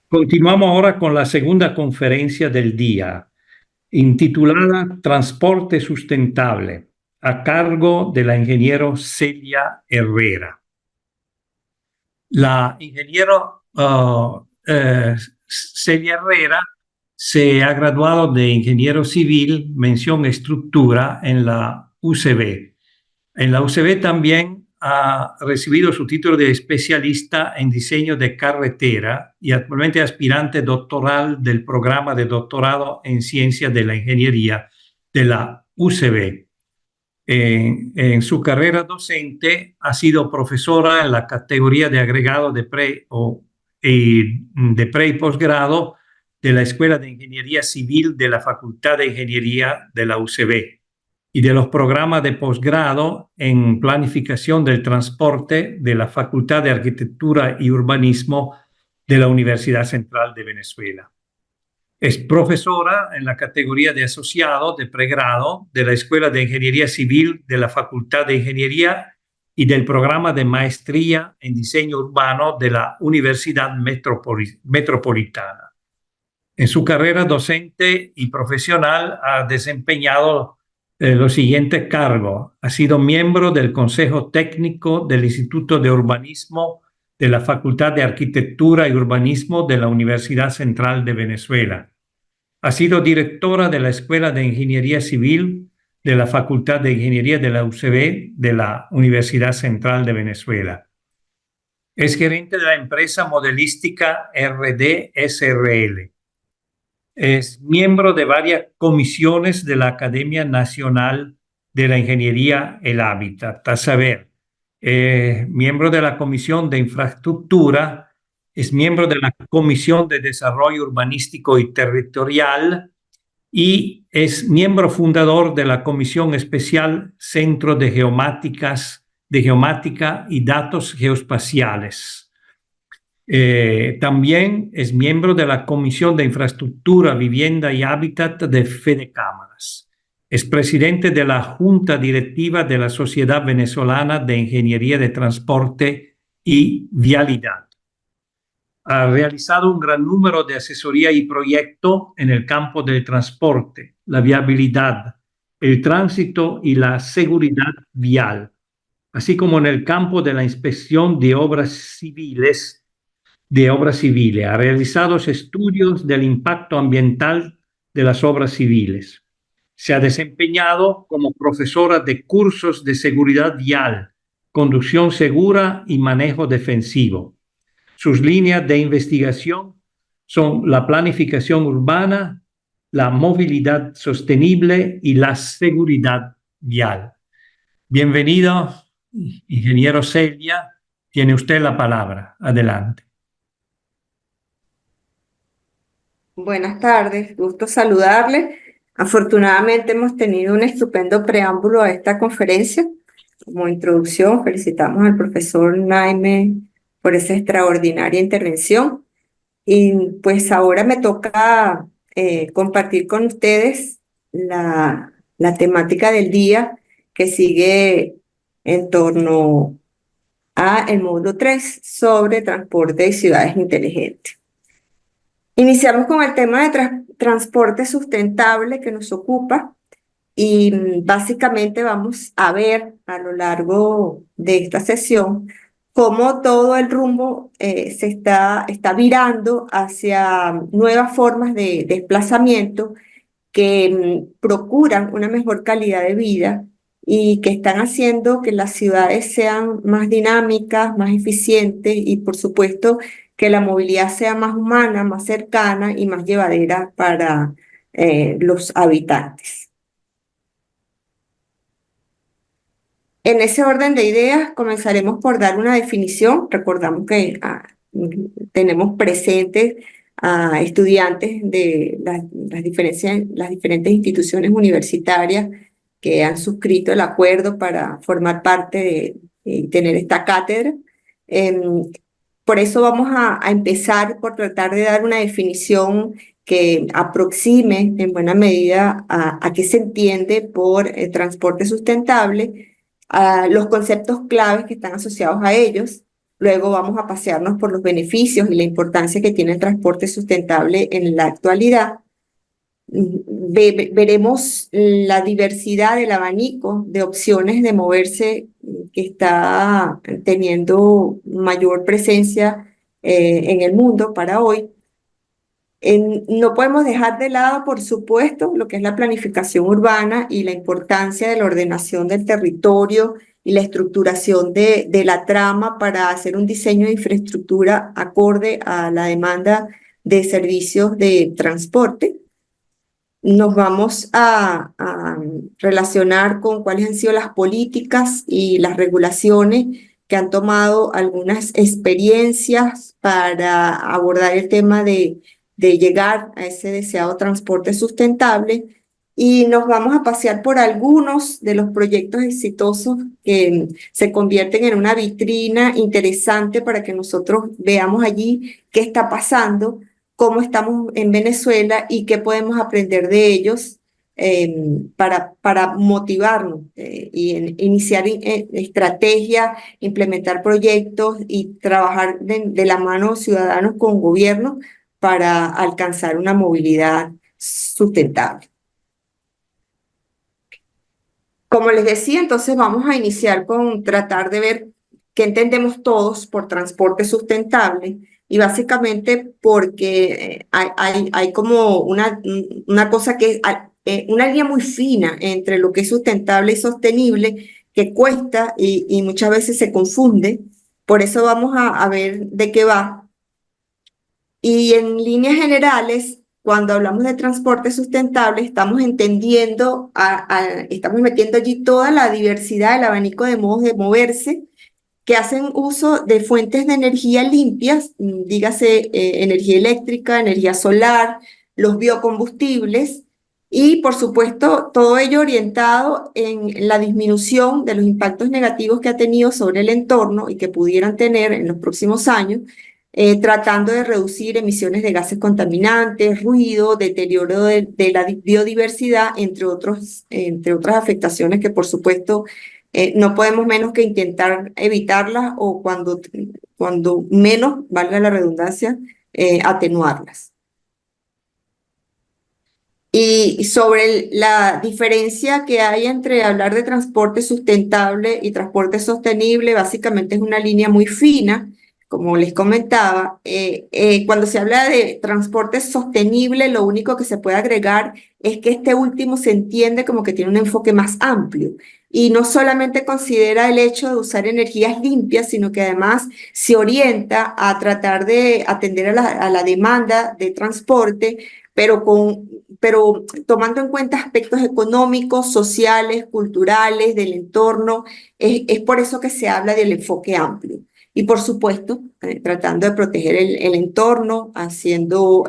Continuamos ahora con la segunda conferencia del día, intitulada Transporte Sustentable, a cargo de la ingeniero Celia Herrera. La ingeniero Celia Herrera se ha graduado de ingeniero civil, mención estructura, en la UCB. En la UCB también ha recibido su título de especialista en diseño de carretera y actualmente aspirante doctoral del programa de doctorado en ciencias de la ingeniería de la UCB. En su carrera docente ha sido profesora en la categoría de agregado de pre y posgrado de la Escuela de Ingeniería Civil de la Facultad de Ingeniería de la UCB y de los programas de posgrado en planificación del transporte de la Facultad de Arquitectura y Urbanismo de la Universidad Central de Venezuela. Es profesora en la categoría de asociado de pregrado de la Escuela de Ingeniería Civil de la Facultad de Ingeniería y del programa de maestría en diseño urbano de la Universidad Metropolitana. En su carrera docente y profesional ha desempeñado los siguientes cargos. Ha sido miembro del Consejo Técnico del Instituto de Urbanismo de la Facultad de Arquitectura y Urbanismo de la Universidad Central de Venezuela. Ha sido directora de la Escuela de Ingeniería Civil de la Facultad de Ingeniería de la UCB de la Universidad Central de Venezuela. Es gerente de la empresa modelística RD SRL. Es miembro de varias comisiones de la Academia Nacional de la Ingeniería El Hábitat, a saber, miembro de la Comisión de Infraestructura, es miembro de la Comisión de Desarrollo Urbanístico y Territorial y es miembro fundador de la Comisión Especial Centro de Geomática y Datos Geoespaciales. También es miembro de la Comisión de Infraestructura, Vivienda y Hábitat de Fede Cámaras. Es presidente de la Junta Directiva de la Sociedad Venezolana de Ingeniería de Transporte y Vialidad. Ha realizado un gran número de asesoría y proyectos en el campo del transporte, la viabilidad, el tránsito y la seguridad vial, así como en el campo de la inspección de obras civiles. Ha realizado estudios del impacto ambiental de las obras civiles. Se ha desempeñado como profesora de cursos de seguridad vial, conducción segura y manejo defensivo. Sus líneas de investigación son la planificación urbana, la movilidad sostenible y la seguridad vial. Bienvenido, ingeniero Celia. Tiene usted la palabra. Adelante. Buenas tardes, gusto saludarle. Afortunadamente hemos tenido un estupendo preámbulo a esta conferencia. Como introducción, felicitamos al profesor Naime por esa extraordinaria intervención. Y pues ahora me toca compartir con ustedes la temática del día que sigue en torno a el módulo 3 sobre transporte y ciudades inteligentes. Iniciamos con el tema de transporte sustentable que nos ocupa y básicamente vamos a ver a lo largo de esta sesión cómo todo el rumbo se está virando hacia nuevas formas de desplazamiento que procuran una mejor calidad de vida y que están haciendo que las ciudades sean más dinámicas, más eficientes y, por supuesto, que la movilidad sea más humana, más cercana y más llevadera para los habitantes. En ese orden de ideas, comenzaremos por dar una definición. Recordamos que tenemos presentes a estudiantes de las diferentes instituciones universitarias que han suscrito el acuerdo para formar parte de tener esta cátedra. Por eso vamos a empezar por tratar de dar una definición que aproxime en buena medida a qué se entiende por transporte sustentable, los conceptos claves que están asociados a ellos, Luego vamos a pasearnos por los beneficios y la importancia que tiene el transporte sustentable en la actualidad. Veremos la diversidad del abanico de opciones de moverse que está teniendo mayor presencia en el mundo para hoy. No podemos dejar de lado, por supuesto, lo que es la planificación urbana y la importancia de la ordenación del territorio y la estructuración de la trama para hacer un diseño de infraestructura acorde a la demanda de servicios de transporte. Nos vamos a relacionar con cuáles han sido las políticas y las regulaciones que han tomado algunas experiencias para abordar el tema de llegar a ese deseado transporte sustentable, y nos vamos a pasear por algunos de los proyectos exitosos que se convierten en una vitrina interesante para que nosotros veamos allí qué está pasando, cómo estamos en Venezuela y qué podemos aprender de ellos para motivarnos iniciar estrategias, implementar proyectos y trabajar de la mano ciudadanos con gobierno para alcanzar una movilidad sustentable. Como les decía, entonces vamos a iniciar con tratar de ver qué entendemos todos por transporte sustentable, y básicamente porque hay como una cosa que es una línea muy fina entre lo que es sustentable y sostenible, que cuesta y muchas veces se confunde. Por eso vamos a ver de qué va. Y en líneas generales, cuando hablamos de transporte sustentable, estamos entendiendo, estamos metiendo allí toda la diversidad del abanico de modos de moverse que hacen uso de fuentes de energía limpias, dígase energía eléctrica, energía solar, los biocombustibles, y por supuesto todo ello orientado en la disminución de los impactos negativos que ha tenido sobre el entorno y que pudieran tener en los próximos años, tratando de reducir emisiones de gases contaminantes, ruido, deterioro de la biodiversidad, entre otras afectaciones que por supuesto no podemos menos que intentar evitarlas, o cuando menos, valga la redundancia, atenuarlas. Y sobre la diferencia que hay entre hablar de transporte sustentable y transporte sostenible, básicamente es una línea muy fina, como les comentaba. Cuando se habla de transporte sostenible, lo único que se puede agregar es que este último se entiende como que tiene un enfoque más amplio y no solamente considera el hecho de usar energías limpias, sino que además se orienta a tratar de atender a la demanda de transporte, pero tomando en cuenta aspectos económicos, sociales, culturales, del entorno. Es por eso que se habla del enfoque amplio. Y por supuesto, tratando de proteger el entorno, haciendo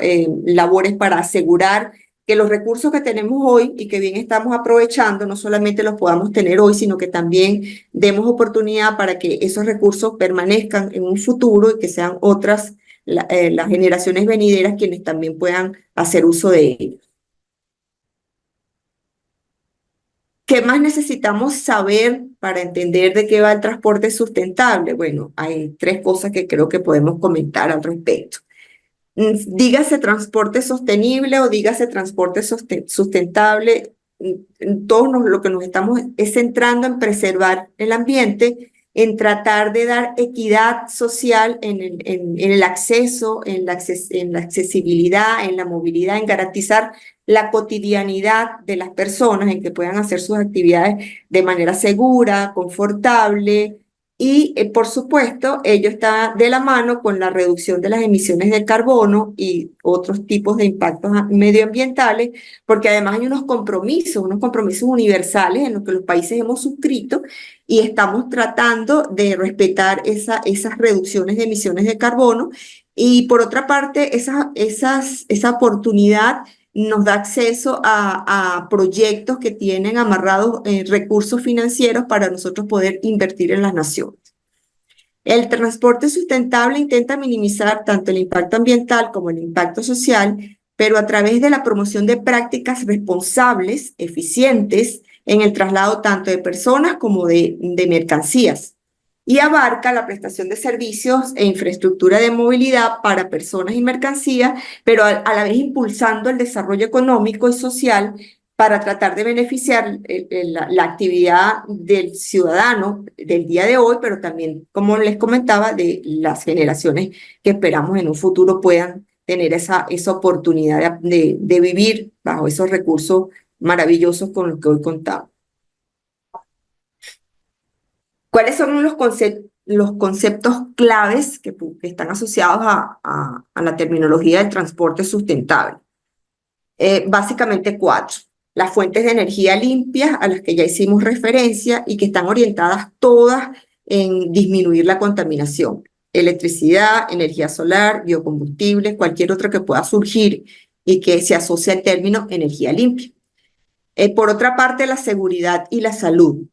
labores para asegurar que los recursos que tenemos hoy y que bien estamos aprovechando, no solamente los podamos tener hoy, sino que también demos oportunidad para que esos recursos permanezcan en un futuro y que sean otras las generaciones venideras quienes también puedan hacer uso de ellos. ¿Qué más necesitamos saber para entender de qué va el transporte sustentable? Bueno, hay tres cosas que creo que podemos comentar al respecto. Dígase transporte sostenible o dígase transporte sustentable, todos lo que nos estamos es centrando en preservar el ambiente, en tratar de dar equidad social en el acceso, en la accesibilidad, en la movilidad, en garantizar la cotidianidad de las personas, en que puedan hacer sus actividades de manera segura, confortable. Y por supuesto, ello está de la mano con la reducción de las emisiones de carbono y otros tipos de impactos medioambientales, porque además hay unos compromisos universales en los que los países hemos suscrito y estamos tratando de respetar esas reducciones de emisiones de carbono. Y por otra parte, esa oportunidad nos da acceso a proyectos que tienen amarrados recursos financieros para nosotros poder invertir en las naciones. El transporte sustentable intenta minimizar tanto el impacto ambiental como el impacto social, pero a través de la promoción de prácticas responsables, eficientes, en el traslado tanto de personas como de mercancías. y abarca la prestación de servicios e infraestructura de movilidad para personas y mercancías, pero a la vez impulsando el desarrollo económico y social para tratar de beneficiar la actividad del ciudadano del día de hoy, pero también, como les comentaba, de las generaciones que esperamos en un futuro puedan tener esa oportunidad de vivir bajo esos recursos maravillosos con los que hoy contamos. ¿Cuáles son los conceptos claves que están asociados a la terminología del transporte sustentable? Básicamente cuatro. Las fuentes de energía limpias a las que ya hicimos referencia y que están orientadas todas en disminuir la contaminación. Electricidad, energía solar, biocombustibles, cualquier otra que pueda surgir y que se asocia al término energía limpia. Por otra parte, la seguridad y la salud.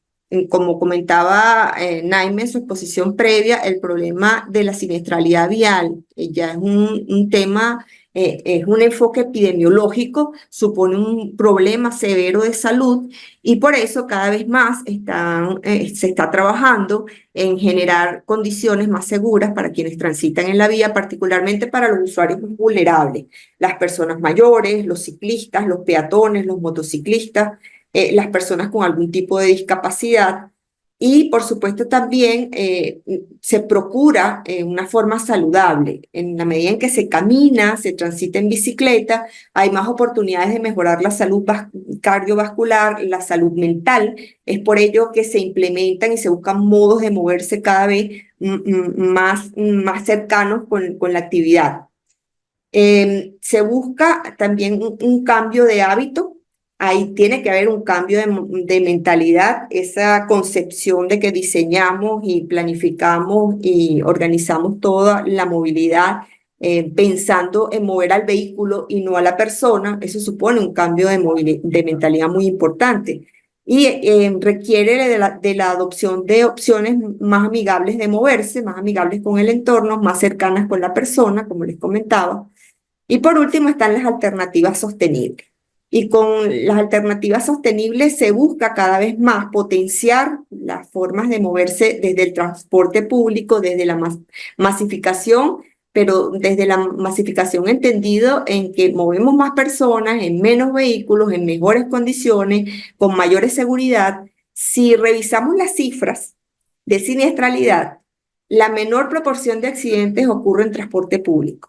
Como comentaba Naime en su exposición previa, el problema de la siniestralidad vial ya es un tema, es un enfoque epidemiológico, supone un problema severo de salud y por eso cada vez más se está trabajando en generar condiciones más seguras para quienes transitan en la vía, particularmente para los usuarios más vulnerables, las personas mayores, los ciclistas, los peatones, los motociclistas, las personas con algún tipo de discapacidad y por supuesto también se procura una forma saludable. En la medida en que se camina, se transita en bicicleta, hay más oportunidades de mejorar la salud cardiovascular, la salud mental. Es por ello que se implementan y se buscan modos de moverse cada vez más cercanos con la actividad. Se busca también un cambio de hábito. Ahí tiene que haber un cambio de mentalidad, esa concepción de que diseñamos y planificamos y organizamos toda la movilidad pensando en mover al vehículo y no a la persona. Eso supone un cambio de mentalidad muy importante y requiere de la adopción de opciones más amigables de moverse, más amigables con el entorno, más cercanas con la persona, como les comentaba. Y por último están las alternativas sostenibles. Y con las alternativas sostenibles se busca cada vez más potenciar las formas de moverse desde el transporte público, desde la masificación, pero desde la masificación entendido en que movemos más personas en menos vehículos, en mejores condiciones, con mayores seguridad. Si revisamos las cifras de siniestralidad, la menor proporción de accidentes ocurre en transporte público.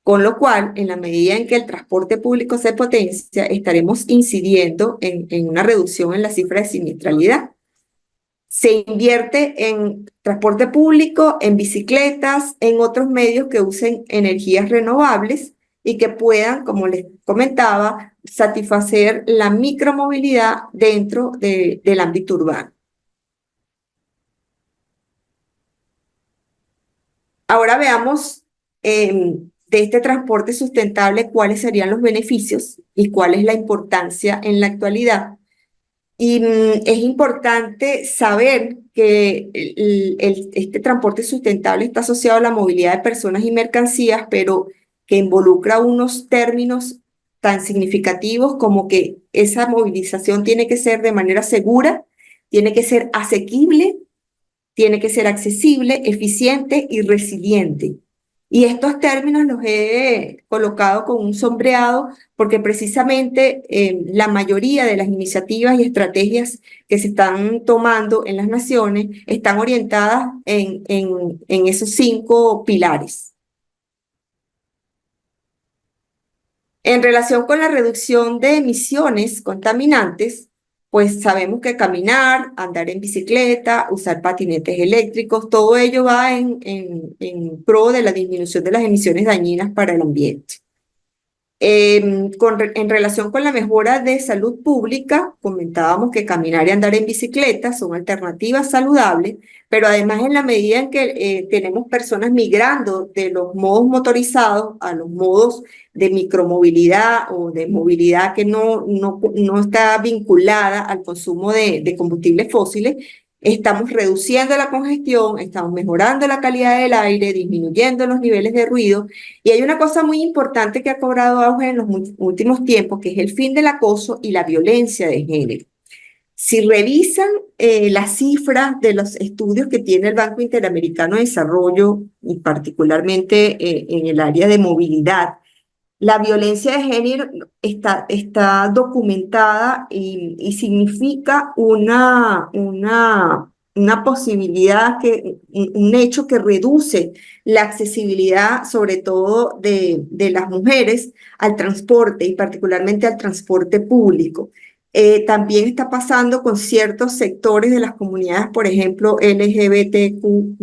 Con lo cual, en la medida en que el transporte público se potencia, estaremos incidiendo en una reducción en la cifra de siniestralidad. Se invierte en transporte público, en bicicletas, en otros medios que usen energías renovables y que puedan, como les comentaba, satisfacer la micromovilidad dentro del ámbito urbano. Ahora veamos de este transporte sustentable cuáles serían los beneficios y cuál es la importancia en la actualidad. Y es importante saber que este transporte sustentable está asociado a la movilidad de personas y mercancías, pero que involucra unos términos tan significativos como que esa movilización tiene que ser de manera segura, tiene que ser asequible, tiene que ser accesible, eficiente y resiliente. Y estos términos los he colocado con un sombreado porque precisamente la mayoría de las iniciativas y estrategias que se están tomando en las naciones están orientadas en esos 5 pilares. En relación con la reducción de emisiones contaminantes, pues sabemos que caminar, andar en bicicleta, usar patinetes eléctricos, todo ello va en pro de la disminución de las emisiones dañinas para el ambiente. En relación con la mejora de salud pública, comentábamos que caminar y andar en bicicleta son alternativas saludables, pero además en la medida en que tenemos personas migrando de los modos motorizados a los modos de micromovilidad o de movilidad que no está vinculada al consumo de combustibles fósiles, estamos reduciendo la congestión, estamos mejorando la calidad del aire, disminuyendo los niveles de ruido. Y hay una cosa muy importante que ha cobrado auge en los últimos tiempos, que es el fin del acoso y la violencia de género. Si revisan las cifras de los estudios que tiene el Banco Interamericano de Desarrollo, y particularmente en el área de movilidad, la violencia de género está documentada y significa una posibilidad, un hecho que reduce la accesibilidad, sobre todo de las mujeres, al transporte y particularmente al transporte público. También está pasando con ciertos sectores de las comunidades, por ejemplo, LGBTQ+,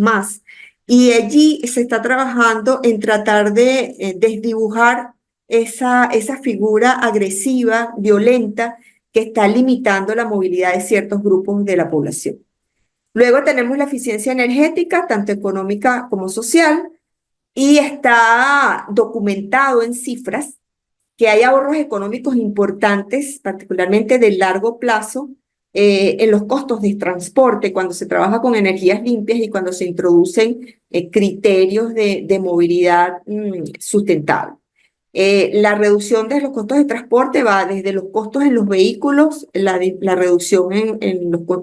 y allí se está trabajando en tratar de desdibujar esa figura agresiva, violenta, que está limitando la movilidad de ciertos grupos de la población. Luego tenemos la eficiencia energética, tanto económica como social, y está documentado en cifras que hay ahorros económicos importantes, particularmente de largo plazo, en los costos de transporte, cuando se trabaja con energías limpias y cuando se introducen criterios de movilidad sustentable. La reducción de los costos de transporte va desde los costos en los vehículos, la reducción en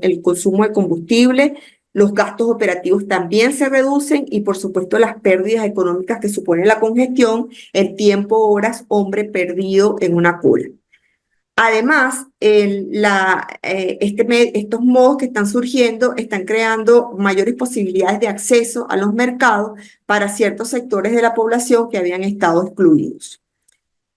el consumo de combustible, los gastos operativos también se reducen y por supuesto las pérdidas económicas que supone la congestión, el tiempo, horas, hombre perdido en una cola. Además, estos modos que están surgiendo están creando mayores posibilidades de acceso a los mercados para ciertos sectores de la población que habían estado excluidos.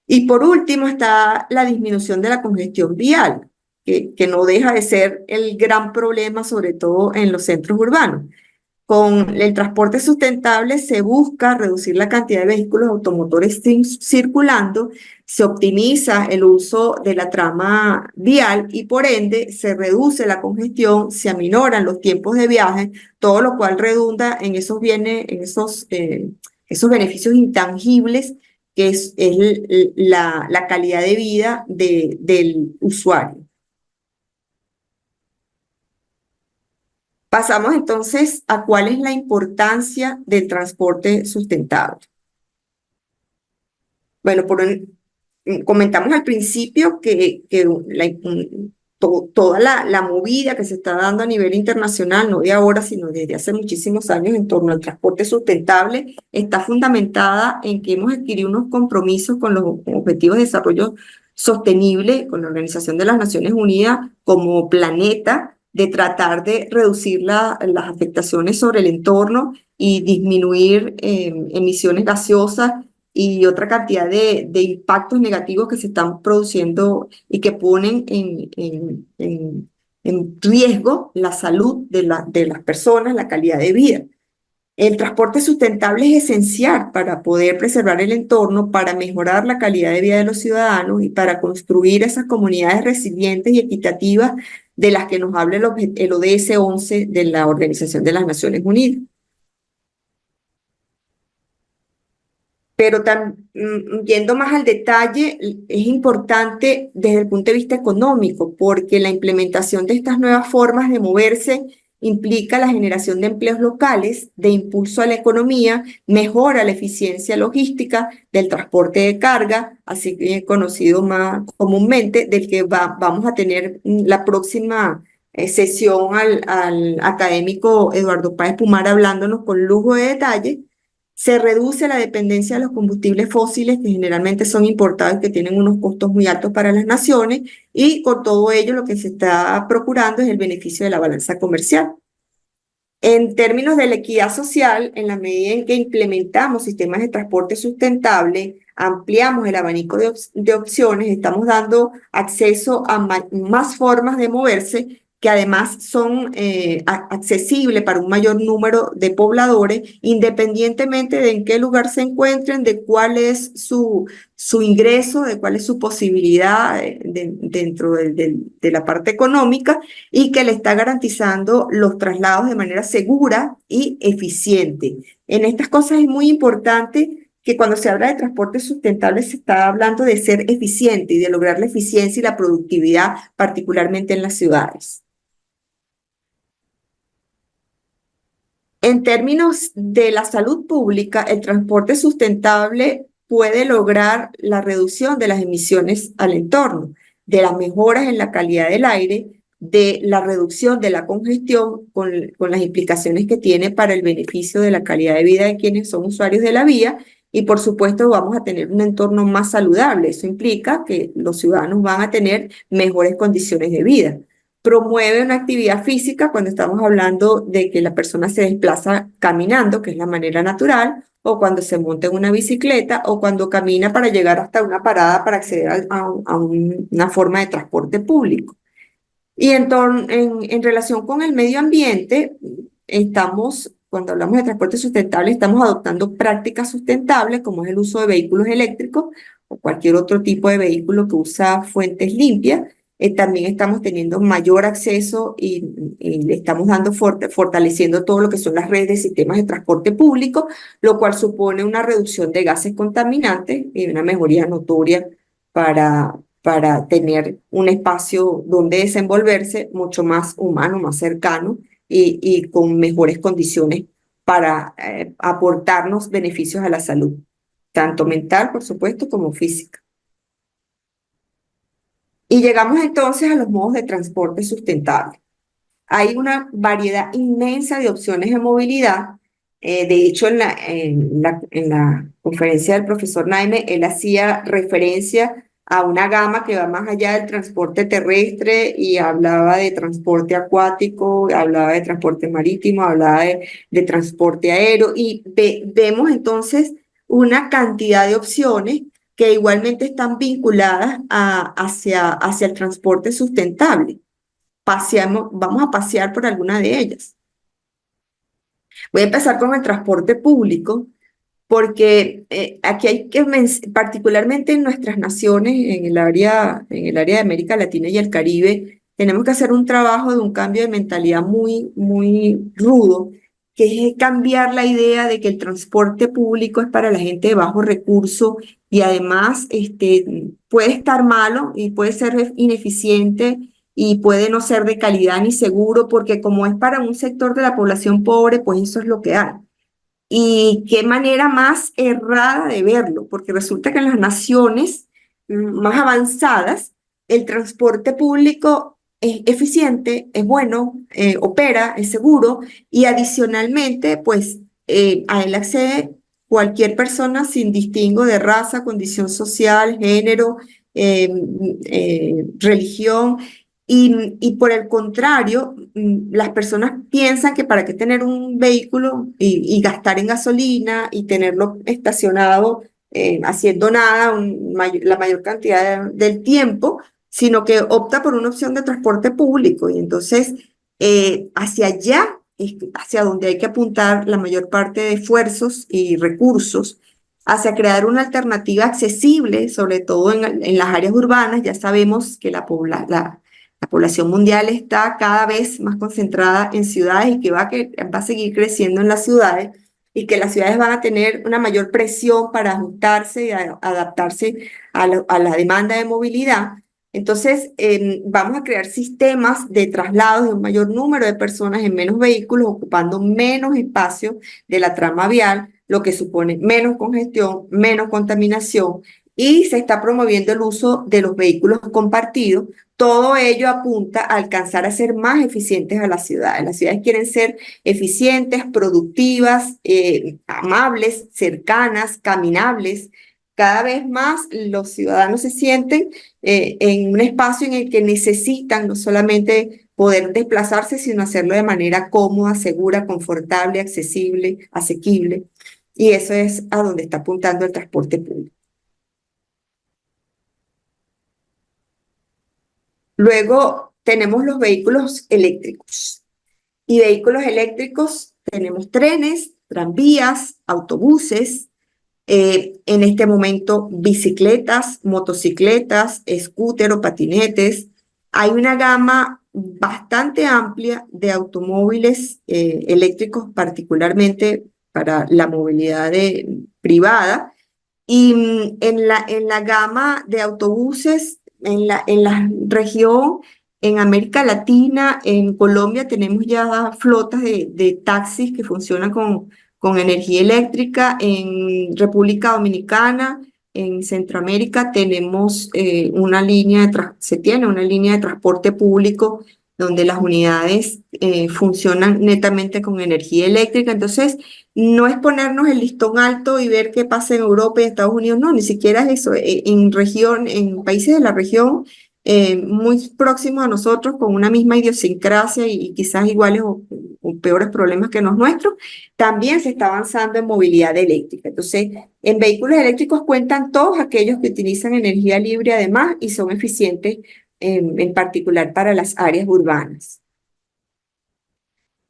Y por último está la disminución de la congestión vial, que no deja de ser el gran problema, sobre todo en los centros urbanos. Con el transporte sustentable se busca reducir la cantidad de vehículos automotores circulando, se optimiza el uso de la trama vial y por ende se reduce la congestión, se aminoran los tiempos de viaje, todo lo cual redunda en esos bienes, en esos beneficios intangibles que es la calidad de vida del usuario. Pasamos entonces a cuál es la importancia del transporte sustentable. Bueno, comentamos al principio que toda la movida que se está dando a nivel internacional, no de ahora, sino desde hace muchísimos años en torno al transporte sustentable, está fundamentada en que hemos adquirido unos compromisos con los Objetivos de Desarrollo Sostenible, con la Organización de las Naciones Unidas como planeta, de tratar de reducir las afectaciones sobre el entorno y disminuir emisiones gaseosas y otra cantidad de impactos negativos que se están produciendo y que ponen en riesgo la salud de las personas, la calidad de vida. El transporte sustentable es esencial para poder preservar el entorno, para mejorar la calidad de vida de los ciudadanos y para construir esas comunidades resilientes y equitativas de las que nos habla el ODS 11 de la Organización de las Naciones Unidas. Pero yendo más al detalle, es importante desde el punto de vista económico, porque la implementación de estas nuevas formas de moverse implica la generación de empleos locales, de impulso a la economía, mejora la eficiencia logística del transporte de carga, así conocido más comúnmente, del que vamos a tener la próxima sesión al académico Eduardo Páez Pumar hablándonos con lujo de detalle. Se reduce la dependencia de los combustibles fósiles que generalmente son importados y que tienen unos costos muy altos para las naciones y con todo ello lo que se está procurando es el beneficio de la balanza comercial. En términos de la equidad social, en la medida en que implementamos sistemas de transporte sustentable, ampliamos el abanico de opciones, estamos dando acceso a más formas de moverse que además son accesibles para un mayor número de pobladores, independientemente de en qué lugar se encuentren, de cuál es su ingreso, de cuál es su posibilidad dentro de la parte económica, y que le está garantizando los traslados de manera segura y eficiente. En estas cosas es muy importante que cuando se habla de transporte sustentable se está hablando de ser eficiente y de lograr la eficiencia y la productividad, particularmente en las ciudades. En términos de la salud pública, el transporte sustentable puede lograr la reducción de las emisiones al entorno, de las mejoras en la calidad del aire, de la reducción de la congestión con las implicaciones que tiene para el beneficio de la calidad de vida de quienes son usuarios de la vía y por supuesto vamos a tener un entorno más saludable. Eso implica que los ciudadanos van a tener mejores condiciones de vida. Promueve una actividad física cuando estamos hablando de que la persona se desplaza caminando, que es la manera natural, o cuando se monta en una bicicleta, o cuando camina para llegar hasta una parada para acceder a una forma de transporte público. Y en relación con el medio ambiente, cuando hablamos de transporte sustentable, estamos adoptando prácticas sustentables, como es el uso de vehículos eléctricos o cualquier otro tipo de vehículo que usa fuentes limpias. También estamos teniendo mayor acceso y le estamos fortaleciendo todo lo que son las redes de sistemas de transporte público, lo cual supone una reducción de gases contaminantes y una mejoría notoria para tener un espacio donde desenvolverse mucho más humano, más cercano y con mejores condiciones para aportarnos beneficios a la salud, tanto mental, por supuesto, como física. Y llegamos entonces a los modos de transporte sustentable. Hay una variedad inmensa de opciones de movilidad. De hecho, en la conferencia del profesor Naime, él hacía referencia a una gama que va más allá del transporte terrestre y hablaba de transporte acuático, hablaba de transporte marítimo, hablaba de transporte aéreo y vemos entonces una cantidad de opciones que igualmente están vinculadas hacia el transporte sustentable. Vamos a pasear por alguna de ellas. Voy a empezar con el transporte público, porque aquí hay que, particularmente en nuestras naciones, en el área de América Latina y el Caribe, tenemos que hacer un trabajo de un cambio de mentalidad muy, muy rudo, que es cambiar la idea de que el transporte público es para la gente de bajo recurso y además puede estar malo y puede ser ineficiente y puede no ser de calidad ni seguro, porque como es para un sector de la población pobre, pues eso es lo que hay. Y qué manera más errada de verlo, porque resulta que en las naciones más avanzadas el transporte público es eficiente, es bueno, opera, es seguro y adicionalmente pues a él accede cualquier persona sin distingo de raza, condición social, género, religión. Y por el contrario, las personas piensan que para qué tener un vehículo y gastar en gasolina y tenerlo estacionado haciendo nada la mayor cantidad del tiempo, sino que opta por una opción de transporte público. Y entonces, hacia allá es hacia donde hay que apuntar la mayor parte de esfuerzos y recursos, hacia crear una alternativa accesible, sobre todo en las áreas urbanas. Ya sabemos que la población mundial está cada vez más concentrada en ciudades y que va a seguir creciendo en las ciudades y que las ciudades van a tener una mayor presión para ajustarse y adaptarse a la demanda de movilidad. Entonces, vamos a crear sistemas de traslados de un mayor número de personas en menos vehículos, ocupando menos espacio de la trama vial, lo que supone menos congestión, menos contaminación, y se está promoviendo el uso de los vehículos compartidos. Todo ello apunta a alcanzar a ser más eficientes a las ciudades. Las ciudades quieren ser eficientes, productivas, amables, cercanas, caminables. Cada vez más los ciudadanos se sienten en un espacio en el que necesitan no solamente poder desplazarse, sino hacerlo de manera cómoda, segura, confortable, accesible, asequible. Y eso es a donde está apuntando el transporte público. Luego tenemos los vehículos eléctricos. Y vehículos eléctricos tenemos trenes, tranvías, autobuses, en este momento bicicletas, motocicletas, scooter o patinetes. Hay una gama bastante amplia de automóviles eléctricos, particularmente para la movilidad privada. Y en la gama de autobuses, en la región, en América Latina, en Colombia, tenemos ya flotas de taxis que funcionan con energía eléctrica. En República Dominicana, en Centroamérica, se tiene una línea de transporte público donde las unidades funcionan netamente con energía eléctrica. Entonces, no es ponernos el listón alto y ver qué pasa en Europa y Estados Unidos, no, ni siquiera es eso. En países de la región muy próximos a nosotros, con una misma idiosincrasia y quizás iguales o peores problemas que los nuestros, también se está avanzando en movilidad eléctrica. Entonces, en vehículos eléctricos cuentan todos aquellos que utilizan energía libre además y son eficientes en particular para las áreas urbanas.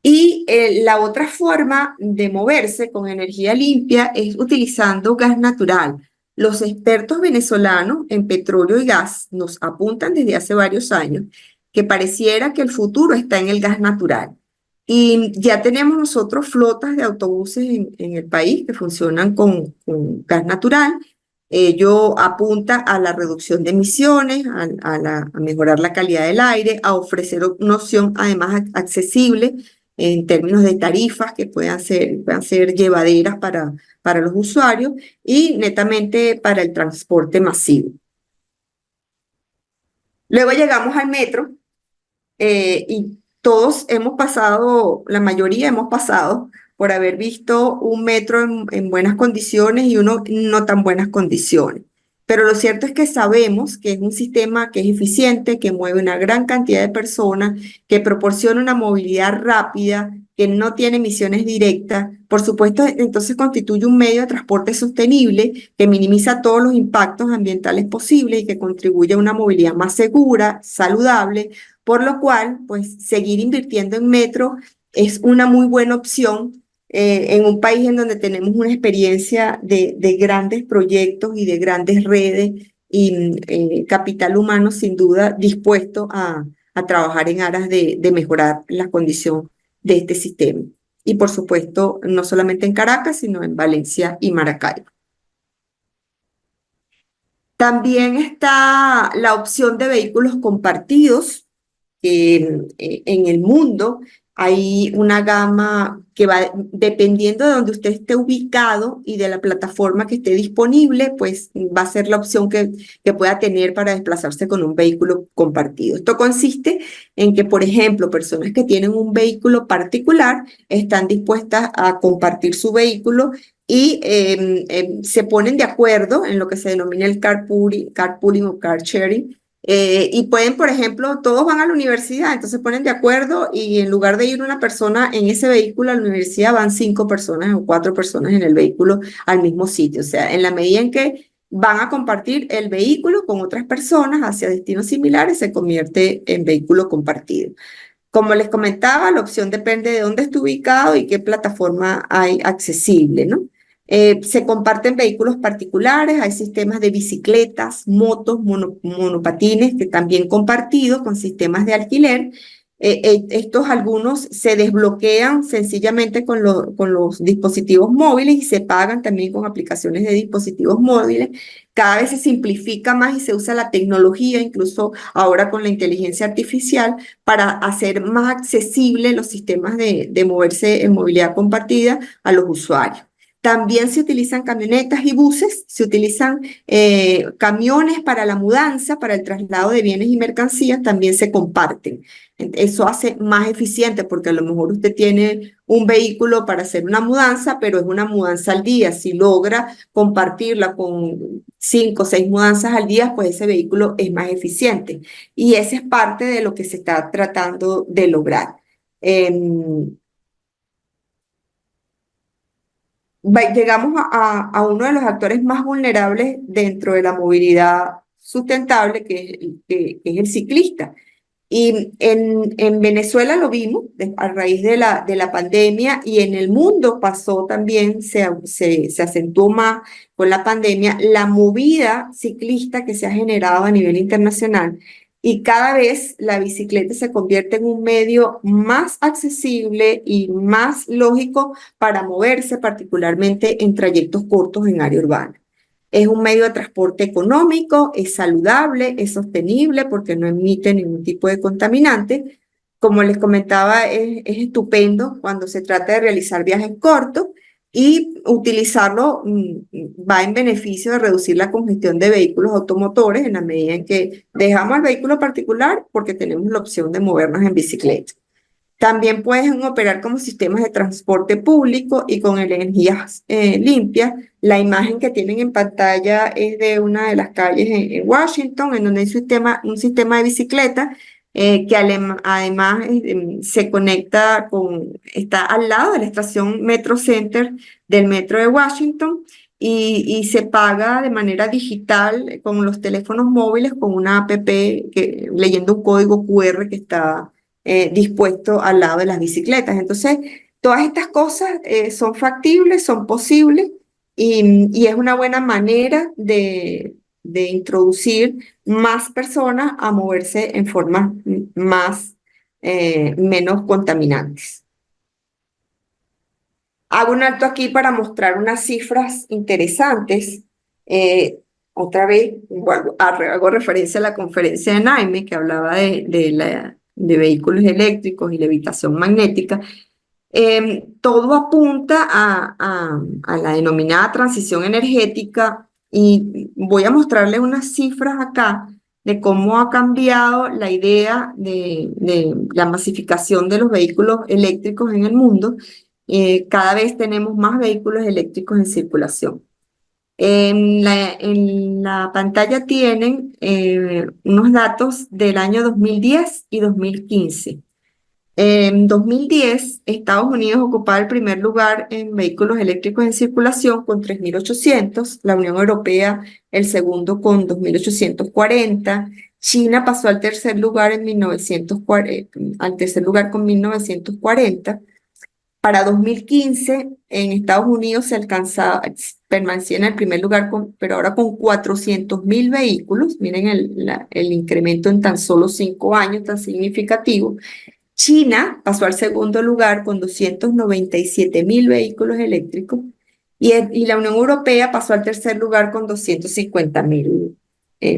Y la otra forma de moverse con energía limpia es utilizando gas natural. Los expertos venezolanos en petróleo y gas nos apuntan desde hace varios años que pareciera que el futuro está en el gas natural. Y ya tenemos nosotros flotas de autobuses en el país que funcionan con gas natural. Ello apunta a la reducción de emisiones, a mejorar la calidad del aire, a ofrecer una opción además accesible en términos de tarifas que puedan ser llevaderas para los usuarios y netamente para el transporte masivo. Luego llegamos al metro y todos hemos pasado, la mayoría hemos pasado por haber visto un metro en buenas condiciones y uno en no tan buenas condiciones. Pero lo cierto es que sabemos que es un sistema que es eficiente, que mueve una gran cantidad de personas, que proporciona una movilidad rápida, que no tiene emisiones directas. Por supuesto, entonces constituye un medio de transporte sostenible que minimiza todos los impactos ambientales posibles y que contribuye a una movilidad más segura, saludable, por lo cual, pues, seguir invirtiendo en metro es una muy buena opción en un país en donde tenemos una experiencia de grandes proyectos y de grandes redes y capital humano sin duda dispuesto a trabajar en aras de mejorar la condición de este sistema. Y por supuesto, no solamente en Caracas, sino en Valencia y Maracaibo. También está la opción de vehículos compartidos. En el mundo hay una gama que va dependiendo de donde usted esté ubicado y de la plataforma que esté disponible, pues va a ser la opción que pueda tener para desplazarse con un vehículo compartido. Esto consiste en que, por ejemplo, personas que tienen un vehículo particular están dispuestas a compartir su vehículo y se ponen de acuerdo en lo que se denomina el carpooling o car sharing. Y pueden, por ejemplo, todos van a la universidad, entonces se ponen de acuerdo y en lugar de ir una persona en ese vehículo a la universidad, van 5 personas o 4 personas en el vehículo al mismo sitio. O sea, en la medida en que van a compartir el vehículo con otras personas hacia destinos similares, se convierte en vehículo compartido. Como les comentaba, la opción depende de dónde esté ubicado y qué plataforma hay accesible, ¿no? Se comparten vehículos particulares, hay sistemas de bicicletas, motos, monopatines que también compartidos con sistemas de alquiler. Estos algunos se desbloquean sencillamente con los dispositivos móviles y se pagan también con aplicaciones de dispositivos móviles. Cada vez se simplifica más y se usa la tecnología, incluso ahora con la inteligencia artificial, para hacer más accesibles los sistemas de moverse en movilidad compartida a los usuarios. También se utilizan camionetas y buses, se utilizan camiones para la mudanza, para el traslado de bienes y mercancías, también se comparten. Eso hace más eficiente porque a lo mejor usted tiene un vehículo para hacer una mudanza, pero es una mudanza al día. Si logra compartirla con 5 o 6 mudanzas al día, pues ese vehículo es más eficiente. Y esa es parte de lo que se está tratando de lograr. Llegamos a uno de los actores más vulnerables dentro de la movilidad sustentable, que es el ciclista. Y en Venezuela lo vimos a raíz de la pandemia y en el mundo pasó también, se acentuó más con la pandemia, la movida ciclista que se ha generado a nivel internacional. Y cada vez la bicicleta se convierte en un medio más accesible y más lógico para moverse, particularmente en trayectos cortos en área urbana. Es un medio de transporte económico, es saludable, es sostenible porque no emite ningún tipo de contaminante. Como les comentaba, es estupendo cuando se trata de realizar viajes cortos y utilizarlo va en beneficio de reducir la congestión de vehículos automotores en la medida en que dejamos el vehículo particular porque tenemos la opción de movernos en bicicleta. También pueden operar como sistemas de transporte público y con energías limpias. La imagen que tienen en pantalla es de una de las calles en Washington, en donde hay un sistema de bicicleta que además se conecta está al lado de la estación Metro Center del Metro de Washington y se paga de manera digital con los teléfonos móviles con una app leyendo un código QR que está dispuesto al lado de las bicicletas. Entonces, todas estas cosas son factibles, son posibles y es una buena manera de introducir más personas a moverse en formas menos contaminantes. Hago un alto aquí para mostrar unas cifras interesantes. Otra vez, hago referencia a la conferencia de Naime que hablaba de vehículos eléctricos y levitación magnética. Todo apunta a la denominada transición energética y voy a mostrarles unas cifras acá de cómo ha cambiado la idea de la masificación de los vehículos eléctricos en el mundo. Cada vez tenemos más vehículos eléctricos en circulación. En la pantalla tienen unos datos del año 2010 y 2015. En 2010, Estados Unidos ocupaba el primer lugar en vehículos eléctricos en circulación con 3.800, la Unión Europea el segundo con 2.840, China pasó al tercer lugar con 1.940. Para 2015, en Estados Unidos permanecía en el primer lugar, pero ahora con 400.000 vehículos. Miren el incremento en tan solo 5 años, tan significativo. China pasó al segundo lugar con 297.000 vehículos eléctricos y la Unión Europea pasó al tercer lugar con 250.000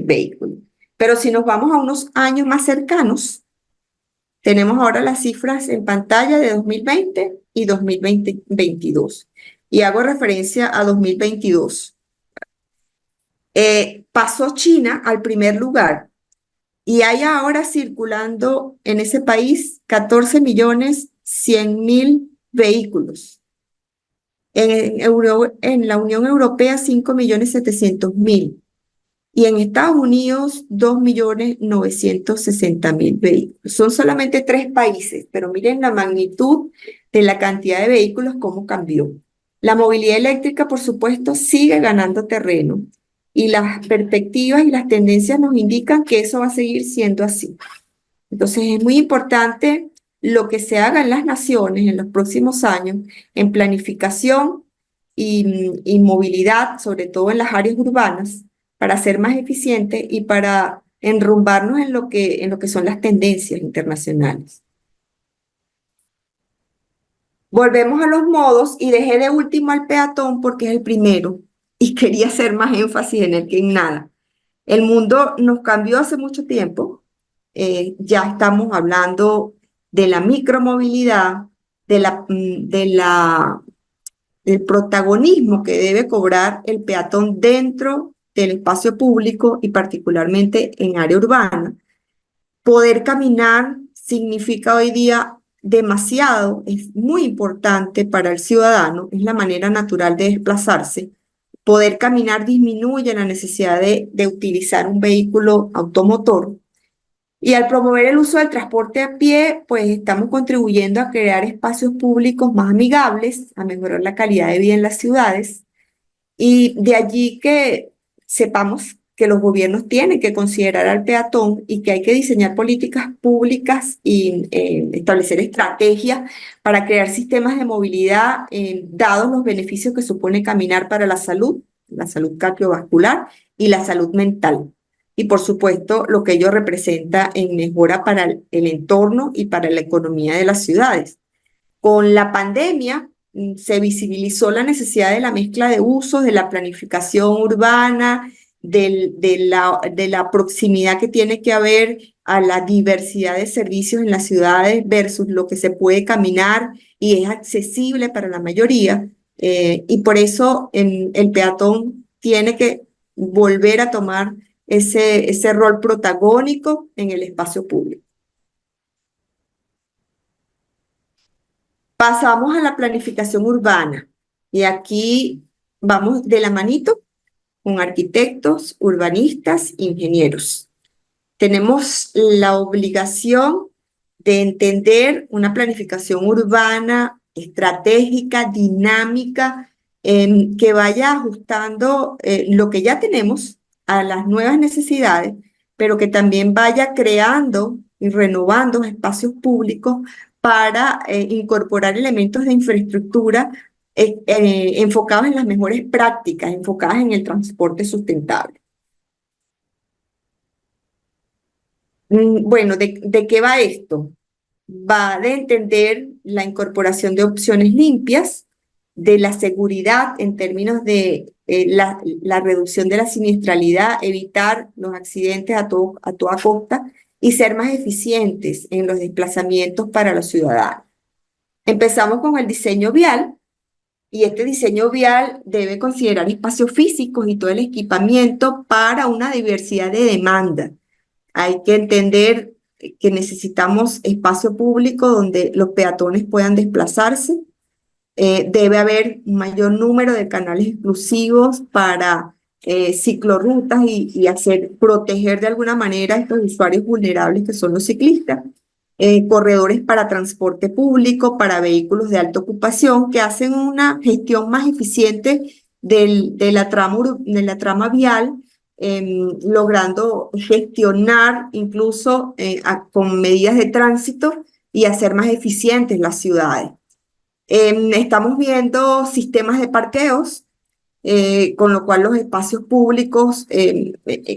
vehículos. Pero si nos vamos a unos años más cercanos, tenemos ahora las cifras en pantalla de 2020 y 2022. Y hago referencia a 2022. Pasó China al primer lugar y hay ahora circulando en ese país 14.100.000 vehículos. En la Unión Europea 5.700.000. Y en Estados Unidos, 2.960.000 vehículos. Son solamente 3 países, pero miren la magnitud de la cantidad de vehículos, cómo cambió. La movilidad eléctrica, por supuesto, sigue ganando terreno y las perspectivas y las tendencias nos indican que eso va a seguir siendo así. Entonces, es muy importante lo que se haga en las naciones en los próximos años en planificación y movilidad, sobre todo en las áreas urbanas, para ser más eficiente y para enrumbarnos en lo que son las tendencias internacionales. Volvemos a los modos y dejé de último al peatón porque es el primero y quería hacer más énfasis en él que en nada. El mundo nos cambió hace mucho tiempo. Ya estamos hablando de la micromovilidad, del protagonismo que debe cobrar el peatón dentro del espacio público y particularmente en área urbana. Poder caminar significa hoy día demasiado, es muy importante para el ciudadano, es la manera natural de desplazarse. Poder caminar disminuye la necesidad de utilizar un vehículo automotor. Y al promover el uso del transporte a pie, pues estamos contribuyendo a crear espacios públicos más amigables, a mejorar la calidad de vida en las ciudades. Y de allí que sepamos que los gobiernos tienen que considerar al peatón y que hay que diseñar políticas públicas y establecer estrategias para crear sistemas de movilidad, dados los beneficios que supone caminar para la salud cardiovascular y la salud mental. Y por supuesto, lo que ello representa en mejora para el entorno y para la economía de las ciudades. Con la pandemia se visibilizó la necesidad de la mezcla de usos, de la planificación urbana, de la proximidad que tiene que haber a la diversidad de servicios en las ciudades versus lo que se puede caminar y es accesible para la mayoría. y por eso el peatón tiene que volver a tomar ese rol protagónico en el espacio público. Pasamos a la planificación urbana y aquí vamos de la manito con arquitectos, urbanistas, ingenieros. Tenemos la obligación de entender una planificación urbana estratégica, dinámica, que vaya ajustando lo que ya tenemos a las nuevas necesidades, pero que también vaya creando y renovando espacios públicos para incorporar elementos de infraestructura enfocados en las mejores prácticas, enfocadas en el transporte sustentable. Bueno, ¿de qué va esto? Va de entender la incorporación de opciones limpias, de la seguridad en términos de la reducción de la siniestralidad, evitar los accidentes a toda costa y ser más eficientes en los desplazamientos para los ciudadanos. Empezamos con el diseño vial, y este diseño vial debe considerar espacios físicos y todo el equipamiento para una diversidad de demanda. Hay que entender que necesitamos espacio público donde los peatones puedan desplazarse. Debe haber un mayor número de canales exclusivos para ciclorrutas y proteger de alguna manera a estos usuarios vulnerables que son los ciclistas. Corredores para transporte público, para vehículos de alta ocupación, que hacen una gestión más eficiente de la trama vial, logrando gestionar incluso con medidas de tránsito y hacer más eficientes las ciudades. Estamos viendo sistemas de parqueos, con lo cual los espacios públicos,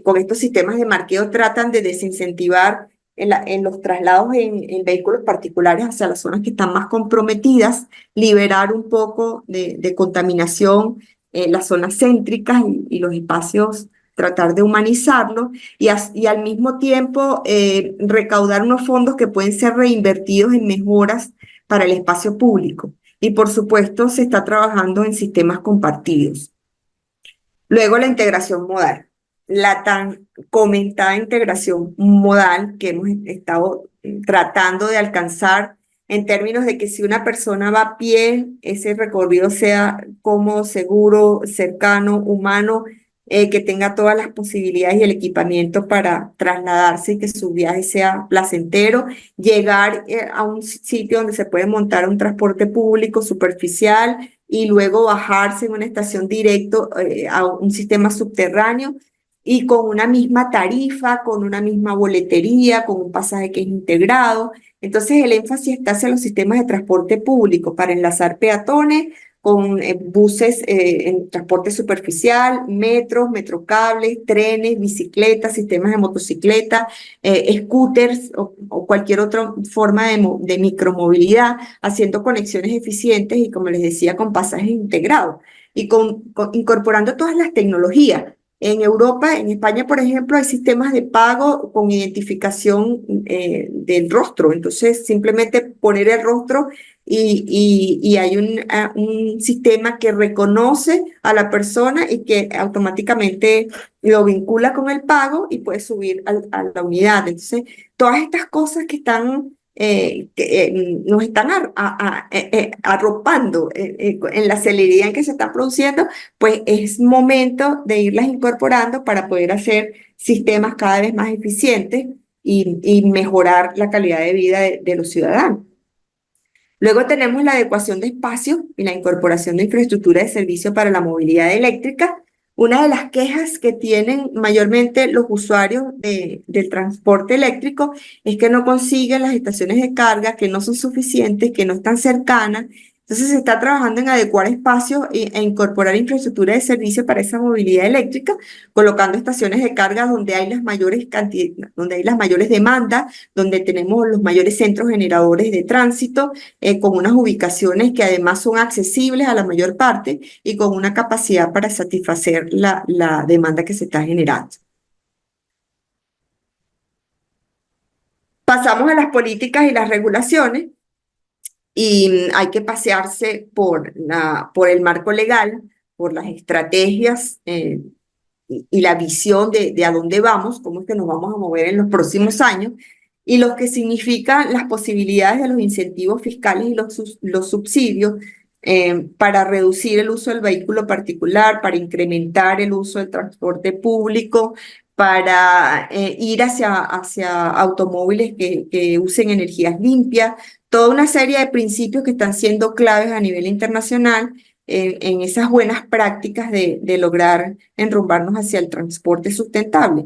con estos sistemas de marqueo, tratan de desincentivar en los traslados en vehículos particulares hacia las zonas que están más comprometidas, liberar un poco de contaminación en las zonas céntricas y los espacios, tratar de humanizarlos y al mismo tiempo recaudar unos fondos que pueden ser reinvertidos en mejoras para el espacio público. Y por supuesto se está trabajando en sistemas compartidos. Luego la integración modal, la tan comentada integración modal que hemos estado tratando de alcanzar en términos de que si una persona va a pie, ese recorrido sea cómodo, seguro, cercano, humano, que tenga todas las posibilidades y el equipamiento para trasladarse y que su viaje sea placentero, llegar a un sitio donde se puede montar un transporte público superficial y luego bajarse en una estación directo a un sistema subterráneo y con una misma tarifa, con una misma boletería, con un pasaje que es integrado. Entonces el énfasis está hacia los sistemas de transporte público para enlazar peatones con buses en transporte superficial, metros, metrocables, trenes, bicicletas, sistemas de motocicleta, scooters o cualquier otra forma de micromovilidad, haciendo conexiones eficientes y, como les decía, con pasajes integrados y incorporando todas las tecnologías. En Europa, en España, por ejemplo, hay sistemas de pago con identificación del rostro. Entonces, simplemente poner el rostro y hay un sistema que reconoce a la persona y que automáticamente lo vincula con el pago y puede subir a la unidad. Entonces, todas estas cosas que están nos están arropando en la celeridad en que se está produciendo, pues es momento de irlas incorporando para poder hacer sistemas cada vez más eficientes y mejorar la calidad de vida de los ciudadanos. Luego tenemos la adecuación de espacios y la incorporación de infraestructura de servicio para la movilidad eléctrica. Una de las quejas que tienen mayormente los usuarios del transporte eléctrico es que no consiguen las estaciones de carga, que no son suficientes, que no están cercanas. Entonces se está trabajando en adecuar espacios e incorporar infraestructura de servicio para esa movilidad eléctrica, colocando estaciones de carga donde hay las mayores donde hay las mayores demandas, donde tenemos los mayores centros generadores de tránsito, con unas ubicaciones que además son accesibles a la mayor parte y con una capacidad para satisfacer la demanda que se está generando. Pasamos a las políticas y las regulaciones. y hay que pasearse por el marco legal, por las estrategias y la visión de a dónde vamos, cómo es que nos vamos a mover en los próximos años, y lo que significan las posibilidades de los incentivos fiscales y los subsidios para reducir el uso del vehículo particular, para incrementar el uso del transporte público, para ir hacia automóviles que usen energías limpias, toda una serie de principios que están siendo claves a nivel internacional en esas buenas prácticas de lograr enrumbarnos hacia el transporte sustentable.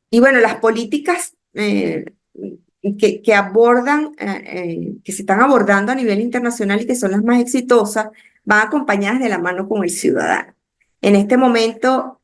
Y bueno, las políticas que abordan, que se están abordando a nivel internacional y que son las más exitosas, van acompañadas de la mano con el ciudadano. En este momento,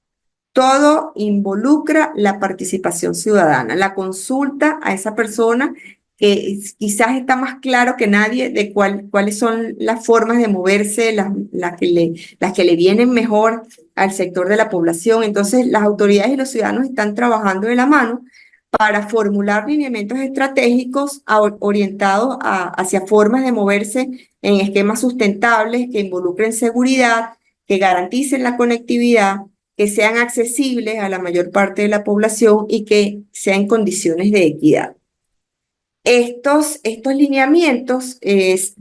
todo involucra la participación ciudadana, la consulta a esa persona que quizás está más claro que nadie de cuáles son las formas de moverse, las que le vienen mejor al sector de la población. Entonces, las autoridades y los ciudadanos están trabajando de la mano para formular lineamientos estratégicos orientados hacia formas de moverse en esquemas sustentables que involucren seguridad, que garanticen la conectividad, que sean accesibles a la mayor parte de la población y que sean en condiciones de equidad. Estos lineamientos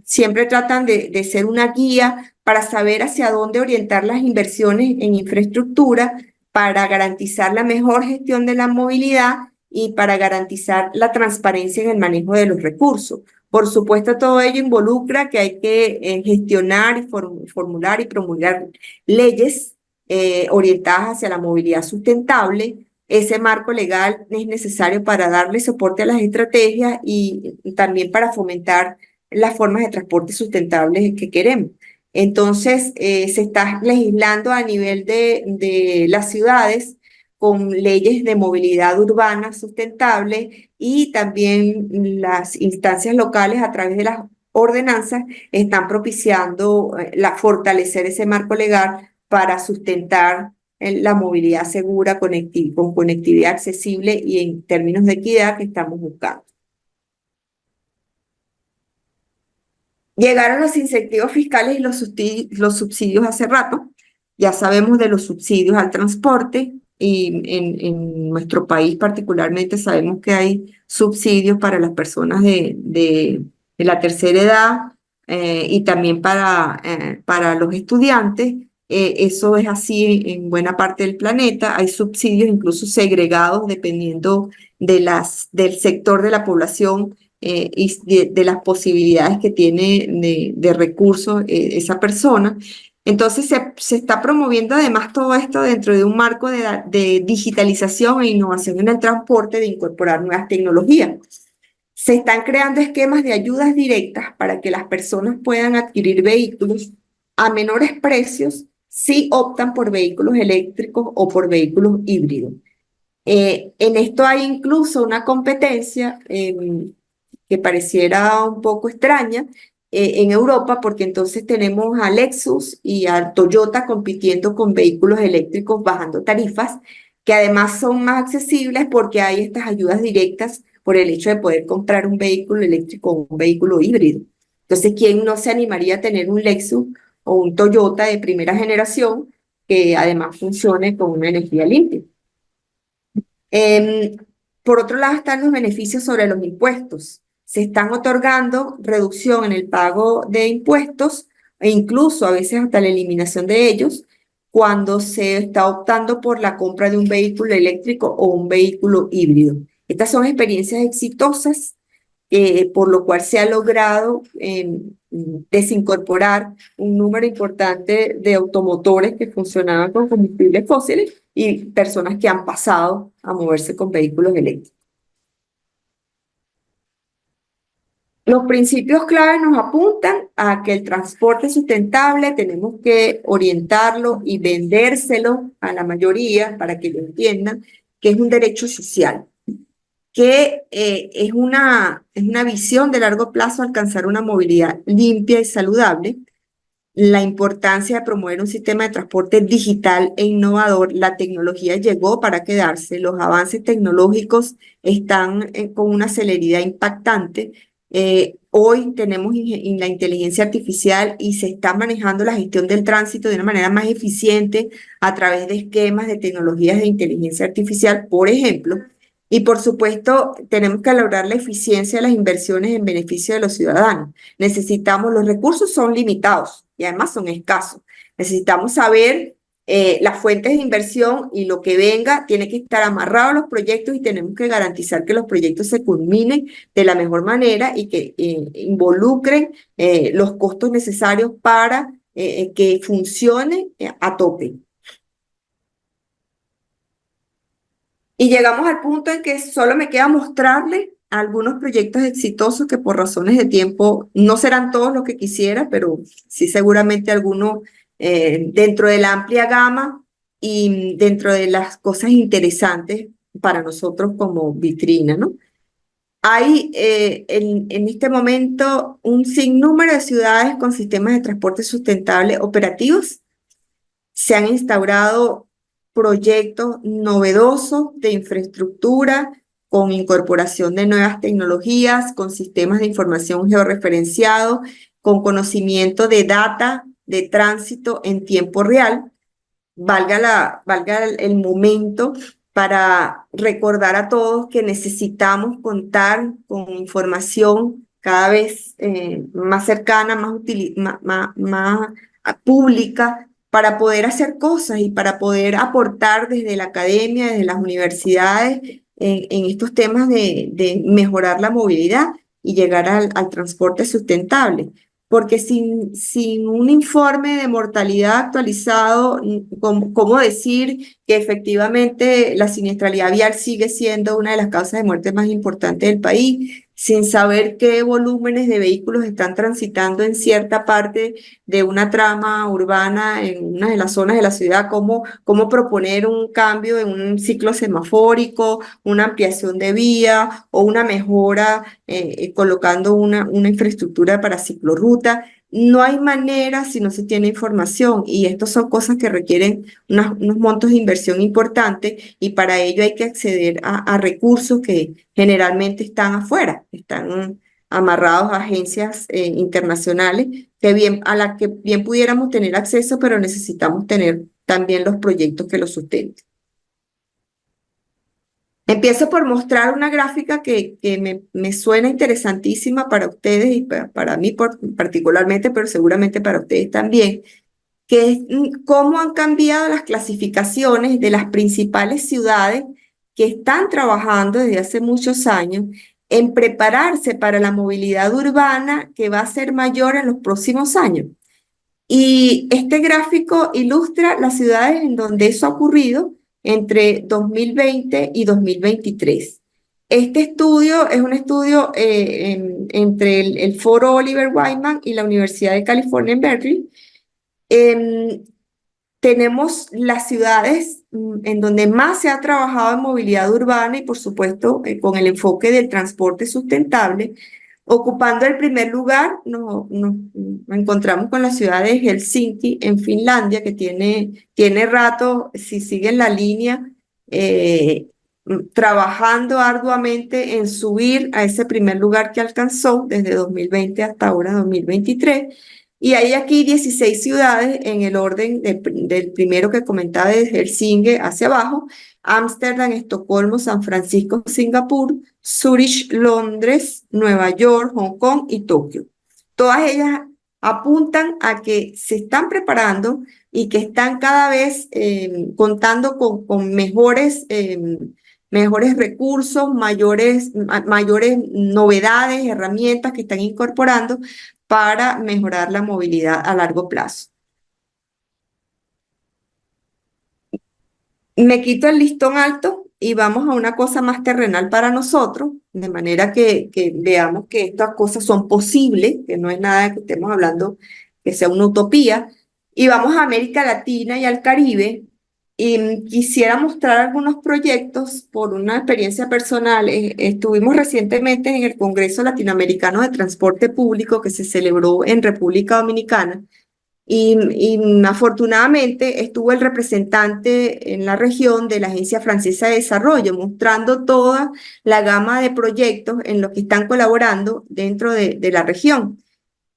siempre tratan de ser una guía para saber hacia dónde orientar las inversiones en infraestructura para garantizar la mejor gestión de la movilidad y para garantizar la transparencia en el manejo de los recursos. Por supuesto, todo ello involucra que hay que gestionar y formular y promulgar leyes orientadas hacia la movilidad sustentable. Ese marco legal es necesario para darle soporte a las estrategias y también para fomentar las formas de transporte sustentables que queremos. Entonces, se está legislando a nivel de las ciudades con leyes de movilidad urbana sustentable y también las instancias locales a través de las ordenanzas están propiciando fortalecer ese marco legal para sustentar la movilidad segura, con conectividad accesible y en términos de equidad que estamos buscando. Llegaron los incentivos fiscales y los subsidios hace rato. Ya sabemos de los subsidios al transporte y en nuestro país particularmente sabemos que hay subsidios para las personas de la tercera edad y también para los estudiantes. Eso es así en buena parte del planeta. Hay subsidios incluso segregados dependiendo del sector de la población y de las posibilidades que tiene de recursos esa persona. Entonces se está promoviendo además todo esto dentro de un marco de digitalización e innovación en el transporte, de incorporar nuevas tecnologías. Se están creando esquemas de ayudas directas para que las personas puedan adquirir vehículos a menores precios si optan por vehículos eléctricos o por vehículos híbridos. En esto hay incluso una competencia que pareciera un poco extraña en Europa, porque entonces tenemos a Lexus y a Toyota compitiendo con vehículos eléctricos bajando tarifas, que además son más accesibles porque hay estas ayudas directas por el hecho de poder comprar un vehículo eléctrico o un vehículo híbrido. Entonces, ¿quién no se animaría a tener un Lexus o un Toyota de primera generación que además funcione con una energía limpia? Por otro lado están los beneficios sobre los impuestos. Se están otorgando reducción en el pago de impuestos e incluso a veces hasta la eliminación de ellos cuando se está optando por la compra de un vehículo eléctrico o un vehículo híbrido. Estas son experiencias exitosas por lo cual se ha logrado desincorporar un número importante de automotores que funcionaban con combustibles fósiles y personas que han pasado a moverse con vehículos eléctricos. Los principios clave nos apuntan a que el transporte sustentable tenemos que orientarlo y vendérselo a la mayoría para que lo entiendan, que es un derecho social, que es una visión de largo plazo alcanzar una movilidad limpia y saludable, la importancia de promover un sistema de transporte digital e innovador. La tecnología llegó para quedarse, los avances tecnológicos están con una celeridad impactante. Hoy tenemos la inteligencia artificial y se está manejando la gestión del tránsito de una manera más eficiente a través de esquemas de tecnologías de inteligencia artificial, por ejemplo. Y por supuesto, tenemos que lograr la eficiencia de las inversiones en beneficio de los ciudadanos. Los recursos son limitados y además son escasos. Necesitamos saber las fuentes de inversión y lo que venga tiene que estar amarrado a los proyectos y tenemos que garantizar que los proyectos se culminen de la mejor manera y que involucren los costos necesarios para que funcione a tope. Y llegamos al punto en que solo me queda mostrarle algunos proyectos exitosos que por razones de tiempo no serán todos los que quisiera, pero sí seguramente algunos dentro de la amplia gama y dentro de las cosas interesantes para nosotros como vitrina, ¿no? Hay en este momento un sinnúmero de ciudades con sistemas de transporte sustentable operativos. Se han instaurado proyectos novedosos de infraestructura con incorporación de nuevas tecnologías, con sistemas de información georreferenciados, con conocimiento de data de tránsito en tiempo real. Valga el momento para recordar a todos que necesitamos contar con información cada vez más cercana, más pública, para poder hacer cosas y para poder aportar desde la academia, desde las universidades, en estos temas de mejorar la movilidad y llegar al transporte sustentable. Porque sin un informe de mortalidad actualizado, ¿cómo decir que efectivamente la siniestralidad vial sigue siendo una de las causas de muerte más importantes del país? Sin saber qué volúmenes de vehículos están transitando en cierta parte de una trama urbana, en una de las zonas de la ciudad, cómo proponer un cambio en un ciclo semafórico, una ampliación de vía o una mejora colocando una infraestructura para ciclorruta. No hay manera si no se tiene información y estas son cosas que requieren unos montos de inversión importantes y para ello hay que acceder a recursos que generalmente están afuera, están amarrados a agencias internacionales a las que bien pudiéramos tener acceso, pero necesitamos tener también los proyectos que los sustenten. Empiezo por mostrar una gráfica que me suena interesantísima para ustedes y para mí particularmente, pero seguramente para ustedes también, que es cómo han cambiado las clasificaciones de las principales ciudades que están trabajando desde hace muchos años en prepararse para la movilidad urbana que va a ser mayor en los próximos años. Y este gráfico ilustra las ciudades en donde eso ha ocurrido entre 2020 y 2023. Este estudio es un estudio entre el Foro Oliver Wyman y la Universidad de California en Berkeley. Tenemos las ciudades en donde más se ha trabajado en movilidad urbana y por supuesto con el enfoque del transporte sustentable. Ocupando el primer lugar, nos encontramos con la ciudad de Helsinki, en Finlandia, que tiene rato, si siguen la línea, trabajando arduamente en subir a ese primer lugar que alcanzó desde 2020 hasta ahora, 2023. Y hay aquí 16 ciudades en el orden del primero que comentaba, de Helsinki hacia abajo: Ámsterdam, Estocolmo, San Francisco, Singapur, Zurich, Londres, Nueva York, Hong Kong y Tokio. Todas ellas apuntan a que se están preparando y que están cada vez contando con mejores recursos, mayores novedades, herramientas que están incorporando para mejorar la movilidad a largo plazo. Me quito el listón alto y vamos a una cosa más terrenal para nosotros, de manera que veamos que estas cosas son posibles, que no es nada que estemos hablando que sea una utopía. Y vamos a América Latina y al Caribe. Y quisiera mostrar algunos proyectos por una experiencia personal. Estuvimos recientemente en el Congreso Latinoamericano de Transporte Público que se celebró en República Dominicana. y afortunadamente estuvo el representante en la región de la Agencia Francesa de Desarrollo, mostrando toda la gama de proyectos en los que están colaborando dentro de la región.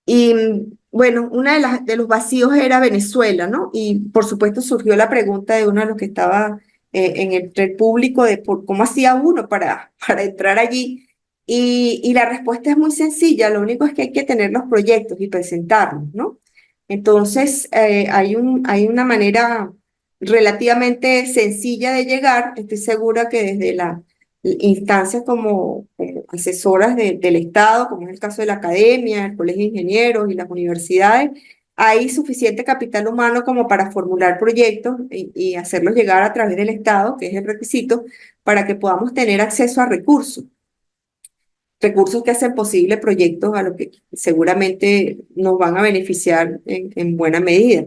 Y bueno, uno de los vacíos era Venezuela, ¿no? Y por supuesto surgió la pregunta de uno de los que estaba entre el público de cómo hacía uno para entrar allí. Y la respuesta es muy sencilla, lo único es que hay que tener los proyectos y presentarlos, ¿no? Entonces, hay una manera relativamente sencilla de llegar. Estoy segura que desde la instancias como asesoras del Estado, como es el caso de la academia, el Colegio de Ingenieros y las universidades, hay suficiente capital humano como para formular proyectos y hacerlos llegar a través del Estado, que es el requisito, para que podamos tener acceso a recursos que hacen posible proyectos a los que seguramente nos van a beneficiar en buena medida.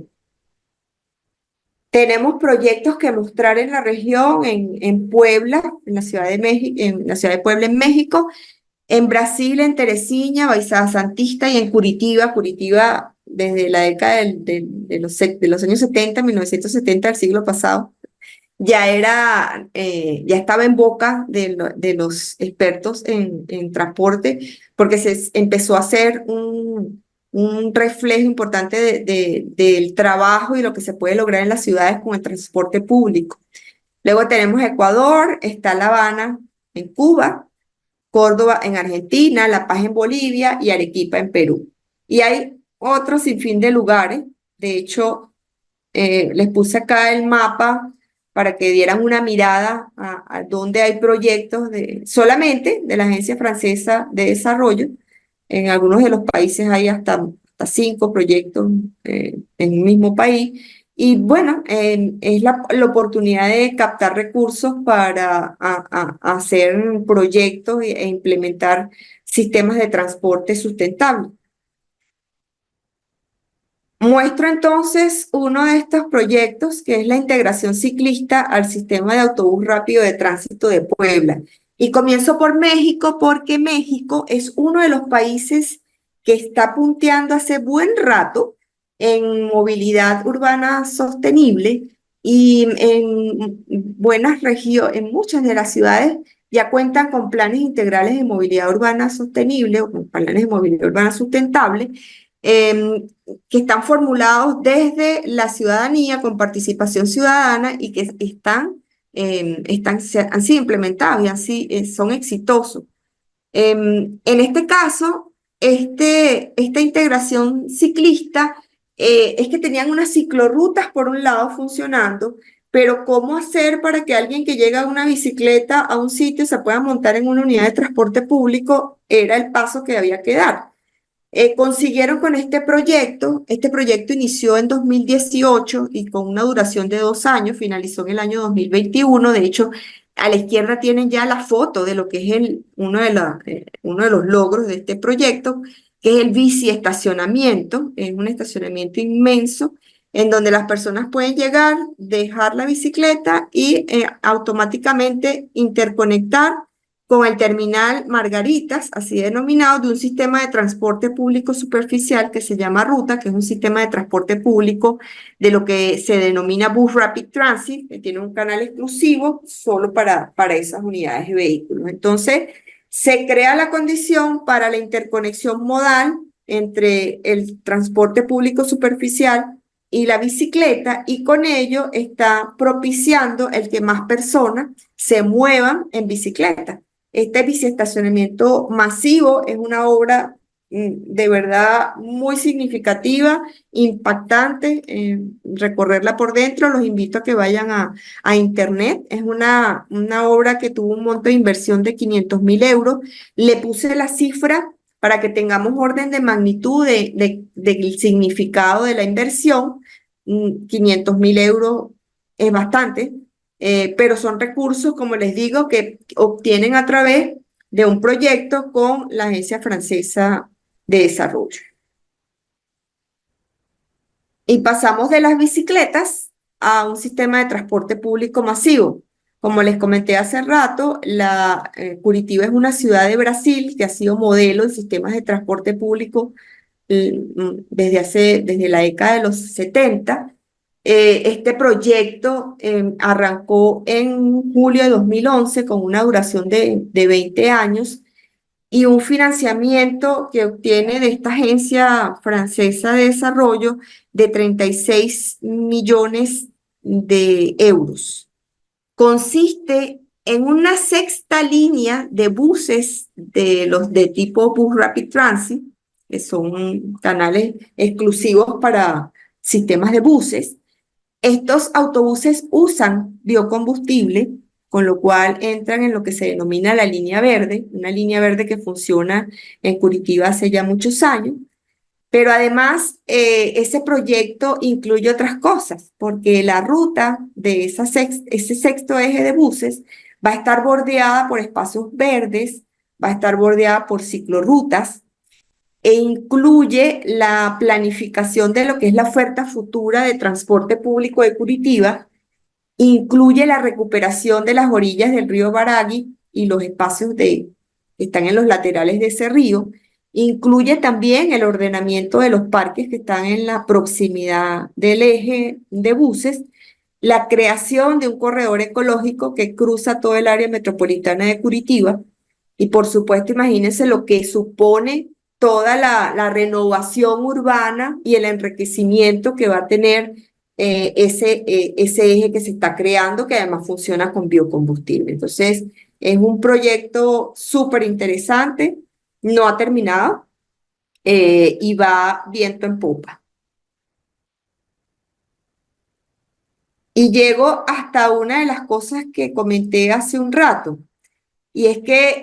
Tenemos proyectos que mostrar en la región, en Puebla, en la ciudad de México, en la ciudad de Puebla, en México, en Brasil, en Teresina, Baixada Santista y en Curitiba. Curitiba, desde la década de los años 70, 1970 del siglo pasado, ya estaba en boca de los expertos en transporte, porque se empezó a hacer un reflejo importante del trabajo y lo que se puede lograr en las ciudades con el transporte público. Luego tenemos Ecuador, está La Habana en Cuba, Córdoba en Argentina, La Paz en Bolivia y Arequipa en Perú. Y hay otro sinfín de lugares. De hecho, les puse acá el mapa para que dieran una mirada a dónde hay proyectos solamente de la Agencia Francesa de Desarrollo. En algunos de los países hay hasta 5 proyectos en un mismo país. Y bueno, es la oportunidad de captar recursos para hacer proyectos e implementar sistemas de transporte sustentables. Muestro entonces uno de estos proyectos, que es la integración ciclista al sistema de autobús rápido de tránsito de Puebla. Y comienzo por México, porque México es uno de los países que está punteando hace buen rato en movilidad urbana sostenible y en buenas regiones, en muchas de las ciudades ya cuentan con planes integrales de movilidad urbana sostenible o con planes de movilidad urbana sustentable. Que están formulados desde la ciudadanía con participación ciudadana y que han sido implementados y son exitosos. En este caso, esta integración ciclista es que tenían unas ciclorrutas por un lado funcionando, pero ¿cómo hacer para que alguien que llega a una bicicleta a un sitio se pueda montar en una unidad de transporte público? Era el paso que había que dar. Consiguieron con este proyecto inició en 2018 y con una duración de 2 años, finalizó en el año 2021. De hecho, a la izquierda tienen ya la foto de lo que es uno de los logros de este proyecto, que es el bici estacionamiento. Es un estacionamiento inmenso en donde las personas pueden llegar, dejar la bicicleta y automáticamente interconectar con el terminal Margaritas, así denominado, de un sistema de transporte público superficial que se llama Ruta, que es un sistema de transporte público de lo que se denomina Bus Rapid Transit, que tiene un canal exclusivo solo para esas unidades de vehículos. Entonces, se crea la condición para la interconexión modal entre el transporte público superficial y la bicicleta, y con ello está propiciando el que más personas se muevan en bicicleta. Este biciestacionamiento masivo es una obra de verdad muy significativa, impactante, recorrerla por dentro. Los invito a que vayan a internet. Es una obra que tuvo un monto de inversión de 500.000 euros. Le puse la cifra para que tengamos orden de magnitud del significado de la inversión. 500.000 euros es bastante. Pero son recursos, como les digo, que obtienen a través de un proyecto con la Agencia Francesa de Desarrollo. Y pasamos de las bicicletas a un sistema de transporte público masivo. Como les comenté hace rato, Curitiba es una ciudad de Brasil que ha sido modelo de sistemas de transporte público desde la década de los 70. Este proyecto arrancó en julio de 2011 con una duración de 20 años y un financiamiento que obtiene de esta agencia francesa de desarrollo de 36 millones de euros. Consiste en una sexta línea de buses de los de tipo Bus Rapid Transit, que son canales exclusivos para sistemas de buses. Estos autobuses usan biocombustible, con lo cual entran en lo que se denomina la línea verde, una línea verde que funciona en Curitiba hace ya muchos años. Pero además, ese proyecto incluye otras cosas, porque la ruta de ese sexto eje de buses va a estar bordeada por espacios verdes, va a estar bordeada por ciclorrutas, e incluye la planificación de lo que es la oferta futura de transporte público de Curitiba, incluye la recuperación de las orillas del río Baragui y los espacios que están en los laterales de ese río, incluye también el ordenamiento de los parques que están en la proximidad del eje de buses, la creación de un corredor ecológico que cruza todo el área metropolitana de Curitiba, y por supuesto, imagínense lo que supone toda la renovación urbana y el enriquecimiento que va a tener ese eje que se está creando, que además funciona con biocombustible. Entonces, es un proyecto súper interesante, no ha terminado y va viento en popa. Y llego hasta una de las cosas que comenté hace un rato. Y es que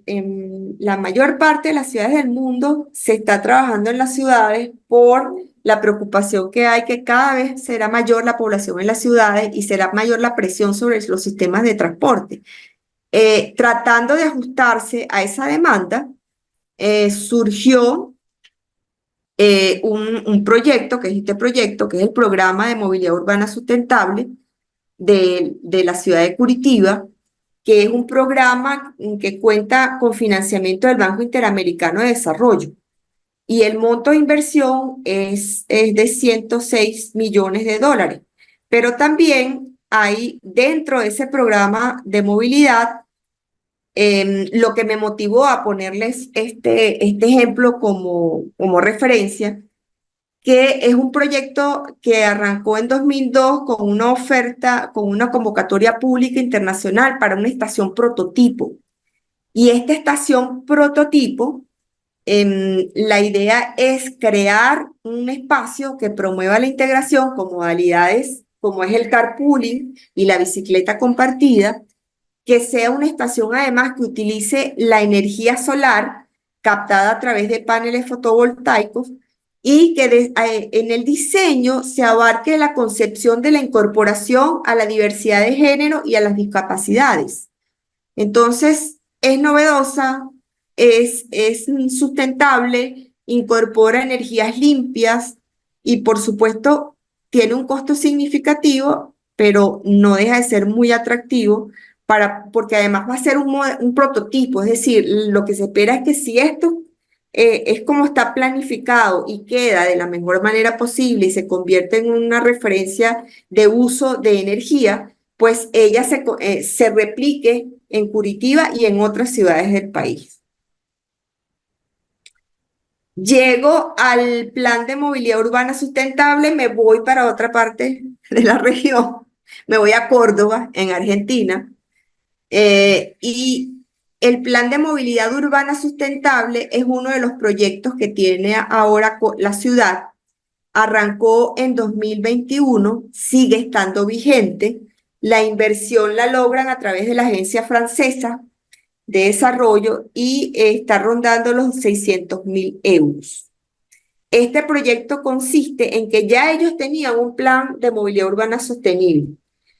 en la mayor parte de las ciudades del mundo se está trabajando en las ciudades por la preocupación que hay que cada vez será mayor la población en las ciudades y será mayor la presión sobre los sistemas de transporte. Tratando de ajustarse a esa demanda, surgió un proyecto, que es este proyecto, que es el Programa de Movilidad Urbana Sustentable de la ciudad de Curitiba, que es un programa que cuenta con financiamiento del Banco Interamericano de Desarrollo. Y el monto de inversión es de 106 millones de dólares. Pero también hay dentro de ese programa de movilidad, lo que me motivó a ponerles este ejemplo como referencia, que es un proyecto que arrancó en 2002 con una oferta, con una convocatoria pública internacional para una estación prototipo. Y esta estación prototipo, la idea es crear un espacio que promueva la integración con modalidades como es el carpooling y la bicicleta compartida, que sea una estación además que utilice la energía solar captada a través de paneles fotovoltaicos y que en el diseño se abarque la concepción de la incorporación a la diversidad de género y a las discapacidades. Entonces, es novedosa, es sustentable, incorpora energías limpias y, por supuesto, tiene un costo significativo, pero no deja de ser muy atractivo porque además va a ser un prototipo, es decir, lo que se espera es que si esto es como está planificado y queda de la mejor manera posible y se convierte en una referencia de uso de energía, pues ella se replique en Curitiba y en otras ciudades del país. Llego al plan de movilidad urbana sustentable, me voy para otra parte de la región, me voy a Córdoba, en Argentina, y el plan de movilidad urbana sustentable es uno de los proyectos que tiene ahora la ciudad. Arrancó en 2021, sigue estando vigente. La inversión la logran a través de la Agencia Francesa de Desarrollo y está rondando los 600.000 euros. Este proyecto consiste en que ya ellos tenían un plan de movilidad urbana sostenible,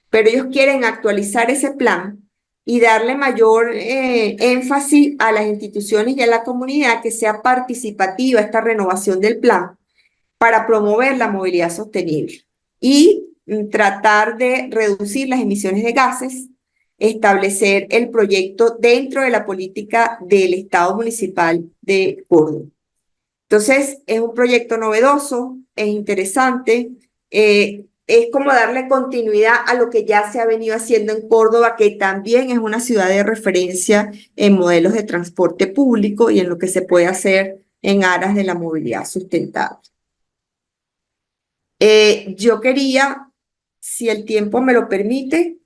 pero ellos quieren actualizar ese plan y darle mayor énfasis a las instituciones y a la comunidad, que sea participativa esta renovación del plan para promover la movilidad sostenible y tratar de reducir las emisiones de gases, establecer el proyecto dentro de la política del Estado Municipal de Córdoba. Entonces, es un proyecto novedoso, es interesante, es como darle continuidad a lo que ya se ha venido haciendo en Córdoba, que también es una ciudad de referencia en modelos de transporte público y en lo que se puede hacer en aras de la movilidad sustentable. Yo quería, si el tiempo me lo permite,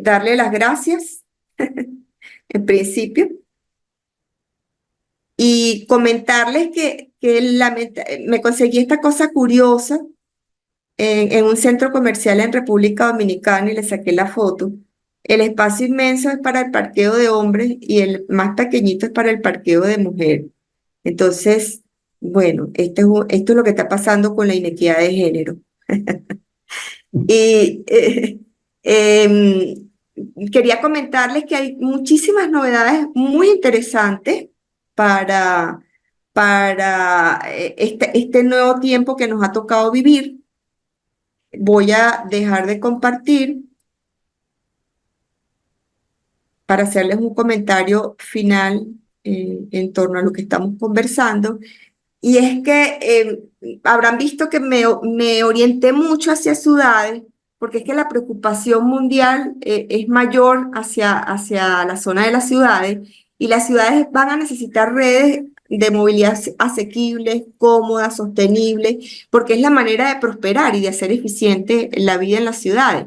darle las gracias en principio y comentarles que me conseguí esta cosa curiosa en un centro comercial en República Dominicana y le saqué la foto. El espacio inmenso es para el parqueo de hombres y el más pequeñito es para el parqueo de mujeres. Entonces, bueno, esto es lo que está pasando con la inequidad de género. Y em, quería comentarles que hay muchísimas novedades muy interesantes para, para este nuevo tiempo que nos ha tocado vivir. Voy a dejar de compartir para hacerles un comentario final en torno a lo que estamos conversando. Y es que habrán visto que me orienté mucho hacia ciudades, porque es que la preocupación mundial es mayor hacia la zona de las ciudades, y las ciudades van a necesitar redes de movilidad asequibles, cómodas, sostenibles, porque es la manera de prosperar y de hacer eficiente la vida en las ciudades.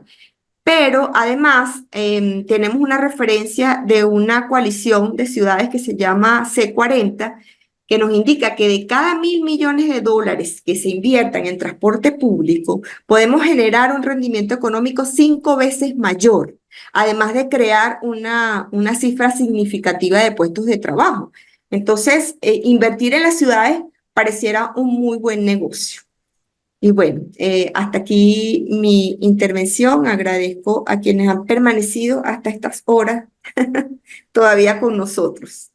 Pero además tenemos una referencia de una coalición de ciudades que se llama C40, que nos indica que de cada 1.000 millones de dólares que se inviertan en transporte público, podemos generar un rendimiento económico 5 veces mayor, además de crear una cifra significativa de puestos de trabajo. Entonces, invertir en las ciudades pareciera un muy buen negocio. Y bueno, hasta aquí mi intervención. Agradezco a quienes han permanecido hasta estas horas todavía con nosotros.